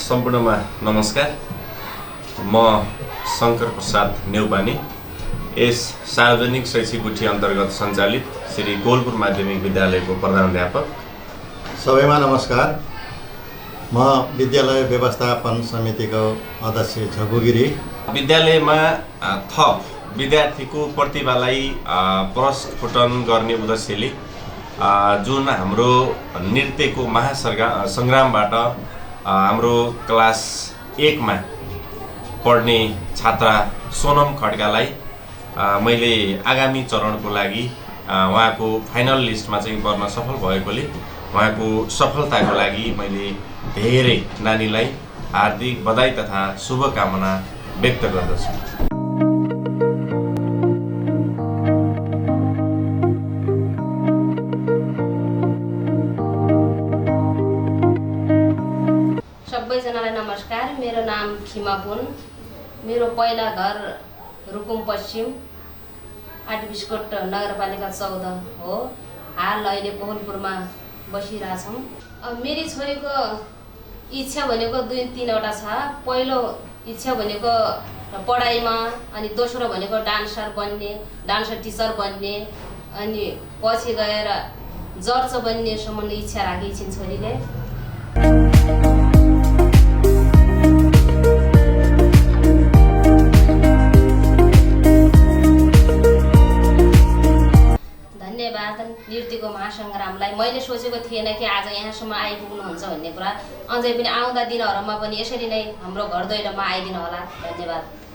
सम्पूर्णमा नमस्कार। म शङ्कर प्रसाद नेउपाने यस सार्वजनिक शैक्षिक गुठी अन्तर्गत सञ्चालित श्री कोलपुर माध्यमिक विद्यालयको प्रधानाध्यापक। सबैमा नमस्कार। म विद्यालय व्यवस्थापन समितिको अध्यक्ष झगु गिरी। विद्यालयमा थप विद्यार्थीको प्रतिभालाई प्रस्फुटन गर्ने उद्देश्यले जुन हाम्रो नृत्यको महासङ्ग्रामबाट हाम्रो क्लास 1 मा पढ्ने छात्रा सोनम खड्कालाई मैले आगामी चरणको लागि उहाँको फाइनल लिस्टमा चाहिँ पर्न सफल भएकोले उहाँको सफलताको लागि मैले धेरै नानीलाई हार्दिक बधाई तथा शुभकामना व्यक्त गर्दछु। सबैजनालाई नमस्कार। मेरो नाम खिमा पुन। मेरो पहिला घर रुकुम पश्चिम आदिबिस्कोट नगरपालिका 14 हो। हाल अहिले कोहलपुरमा बसिरहेछौँ। मेरी छोरीको इच्छा भनेको 2-3वटा छ। पहिलो इच्छा भनेको पढाइमा, अनि दोस्रो भनेको डान्सर टिचर बन्ने, अनि पछि गएर जज बन्नेसम्म इच्छा राखेकी छिन् छोरीले। धन्यवाद नृत्यको महासङ्ग्रामलाई। मैले सोचेको थिएन कि आज यहाँसम्म आइपुग्नुहुन्छ भन्ने कुरा। अझै पनि आउँदा दिनहरूमा पनि यसरी नै हाम्रो घर दैलोमा आइदिनु होला। धन्यवाद।